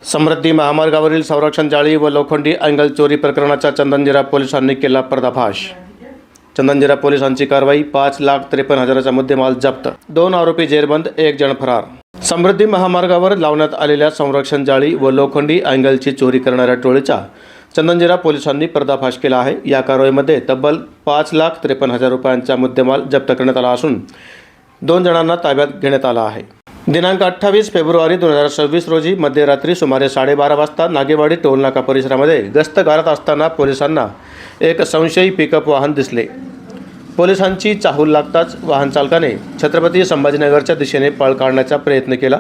समृद्धी महामार्गावरील संरक्षण जाळी व लोखंडी अँगल चोरी प्रकरणाचा चंदनजिरा पोलिसांनी केला पर्दाफाश। चंदनजिरा पोलिसांची कारवाई, 5,53,000चा मुद्देमाल जप्त, 2 आरोपी जेरबंद, 1 जण फरार। समृद्धी महामार्गावर लावण्यात आलेल्या संरक्षण जाळी व लोखंडी अँगलची चोरी करणाऱ्या टोळीचा चंदनजिरा पोलिसांनी पर्दाफाश केला आहे। या कारवाईमध्ये तब्बल 5,53,000 रुपयांचा मुद्देमाल जप्त करण्यात आला असून 2 जणांना ताब्यात घेण्यात आला आहे। दिनांक 28 फेब्रुवारी 2026 रोजी मध्यरात्री सुमारे 12:30 वाजता नागेवाडी टोलनाका परिसरामध्ये गस्त घालत असताना पोलिसांना एक संशयी पिकअप वाहन दिसले। पोलिसांची चाहूल लागताच वाहन चालकाने छत्रपती संभाजीनगरच्या दिशेने पळ काढण्याचा प्रयत्न केला,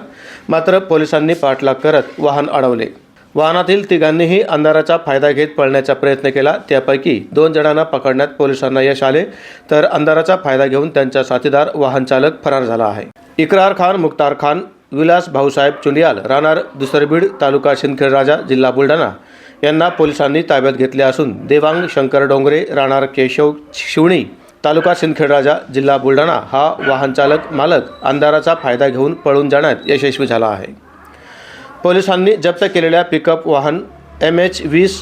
मात्र पोलिसांनी पाठलाग करत वाहन अडवले। वाहनातील तिघांनीही अंधाराचा फायदा घेत पळण्याचा प्रयत्न केला। त्यापैकी 2 जणांना पकडण्यात पोलिसांना यश आले, तर अंधाराचा फायदा घेऊन त्यांचा साथीदार वाहन चालक फरार झाला आहे। इकरार खान, मुख्तार खान, विलास भाऊसाहेब चुंडियाल, राहणार दुसरबीड, तालुका सिंदखेडराजा, जिल्हा बुलढाणा यांना पोलिसांनी ताब्यात घेतले असून देवांग शंकर डोंगरे, राहणार केशव शिवणी, तालुका सिंदखेडराजा, जिल्हा बुलढाणा हा वाहन चालक मालक अंधाराचा फायदा घेऊन पळून जाण्यात यशस्वी झाला आहे। पोलिसांनी जप्त केलेल्या पिकअप वाहन MH20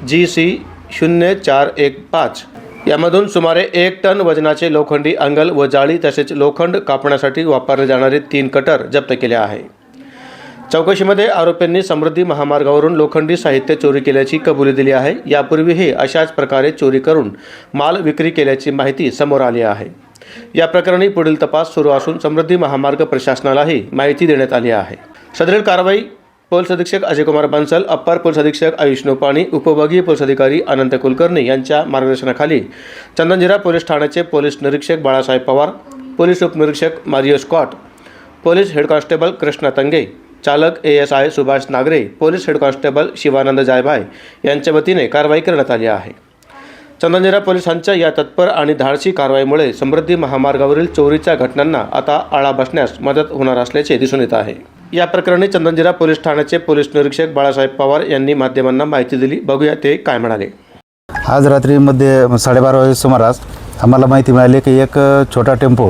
GC 0415 यामधून सुमारे 1 टन वजनाचे लोखंडी अँगल व जाळी तसेच लोखंड कापण्यासाठी वापरले जाणारे 3 कटर जप्त केले आहे। चौकशीमध्ये आरोपींनी समृद्धी महामार्गावरून लोखंडी साहित्य चोरी केल्याची कबुली दिली आहे। यापूर्वीही अशाच प्रकारे चोरी करून माल विक्री केल्याची माहिती समोर आली आहे। या प्रकरणी पुढील तपास सुरू असून समृद्धी महामार्ग प्रशासनालाही माहिती देण्यात आली आहे। सदरील कारवाई पोलीस अधीक्षक अजय कुमार बंसल, अप्पर पोलीस अधीक्षक आयुष नोपाणी, उपविभागीय पोलीस अधिकारी अनंत कुलकर्णी यांच्या मार्गदर्शनाखाली चंदनजिरा पोलीस ठाण्याचे पोलीस निरीक्षक बाळासाहेब पवार, पोलीस उपनिरीक्षक Mario Scott, police head constable Krishna Tange, चालक ASI Subhash Nagare, police head constable Shivanand Jaybhaye यांच्या वतीने कारवाई करण्यात आली आहे। चंदनजिरा पोलिसांच्या या तत्पर आणि धाडसी कारवाईमुळे समृद्धी महामार्गावरील चोरीच्या घटनांना आता आळा बसण्यास मदत होणार असल्याचे दिसून येत आहे। या प्रकरणी चंदनजिरा पोलीस ठाण्याचे पोलीस निरीक्षक बाळासाहेब पवार यांनी माध्यमांना माहिती दिली। बघूया ते काय म्हणाले। आज रात्री 12:30 वाजे सुमारास आम्हाला माहिती मिळाली की एक छोटा टेम्पो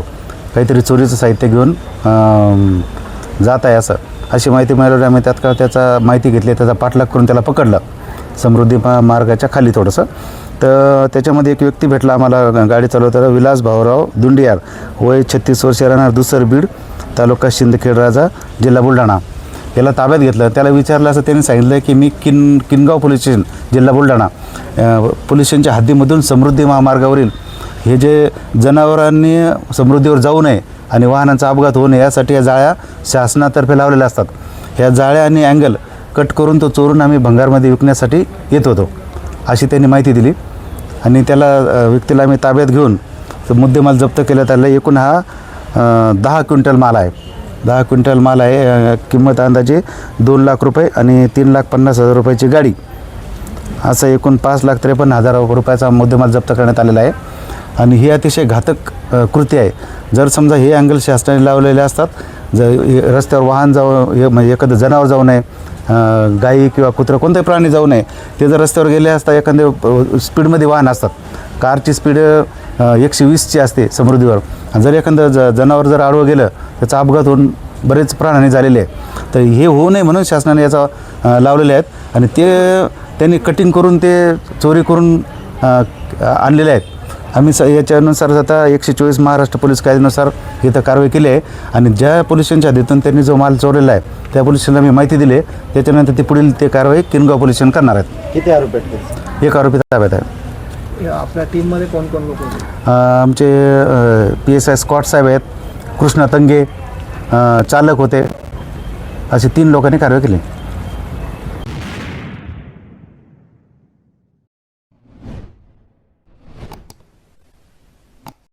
काहीतरी चोरीचं साहित्य घेऊन जात आहे अशी माहिती मिळाली। आम्ही तात्काळ त्याचा माहिती घेतली, त्याचा पाठलाग करून त्याला पकडलं समृद्धी मार्गाच्या खाली थोडंसं। तर त्याच्यामध्ये एक व्यक्ती भेटला आम्हाला, गाडी चालवताना विलास भाऊराव दुंडियार, वय 36 वर्ष, राहणार दुसरबीड, तालुका सिंदखेडराजा, जिल्हा बुलढाणा याला ताब्यात घेतलं। त्याला विचारलं असं त्यांनी सांगितलं की मी किनगाव पोलीस स्टेशन, जिल्हा बुलढाणा पोलीस स्टेशनच्या हद्दीमधून समृद्धी महामार्गावरील हे जे जनावरांनी समृद्धीवर जाऊ नये आणि वाहनांचा अपघात होऊ नये यासाठी या जाळ्या शासनातर्फे लावलेल्या असतात। ह्या जाळ्या आणि अँगल कट करून तो चोरून आम्ही भंगारमध्ये विकण्यासाठी येत होतो अशी त्यांनी माहिती दिली आणि त्याला व्यक्तीला आम्ही ताब्यात घेऊन मुद्देमाल जप्त केला। त्याला एकूण हा 10 क्विंटल माल आहे। 10 क्विंटल माल आहे। किंमत अंदाजे 2 लाख रुपये आणि 3,50,000 रुपयाची गाडी, असं एकूण 5,53,000 रुपयाचा मुद्देमाल जप्त करण्यात आलेला आहे। आणि ही अतिशय घातक कृती आहे। जर समजा हे अँगल शासनाने लावलेले असतात, जर रस्त्यावर वाहन जाऊ म्हणजे एखादं जनावर जाऊ नये, गाई किंवा कुत्रं कोणताही प्राणी जाऊ नये, ते जर रस्त्यावर गेले असता एखाद्या स्पीडमध्ये वाहन असतात, कारची स्पीड 120ची असते समृद्धीवर, जर एखादं जनावर जर आडवं गेलं त्याचा अपघात होऊन बरेच प्राणहानी झालेले आहे। तर हे होऊ नये म्हणून शासनाने याचा लावलेले आहेत आणि ते त्यांनी कटिंग करून ते चोरी करून आणलेले आहेत। आम्ही याच्यानुसार आता 124 महाराष्ट्र पोलीस कायद्यानुसार इथं कारवाई केली आहे आणि ज्या पोलीस स्टेशनच्या हद्दीतून त्यांनी जो माल चोरलेला आहे त्या पोलीस स्टेशनला मी माहिती दिली। त्याच्यानंतर ते पुढील ते कारवाई किनगाव पोलीस स्टेशन करणार आहेत। किती आरोपी आहेत? 1 आरोपी ताब्यात आहे। आपल्या टीममध्ये कोण कोण लोक होते? आमचे PSI स्कॉट साहेब आहेत, कृष्णा तंगे चालक होते, असे 3 लोकांनी कारवाई केली।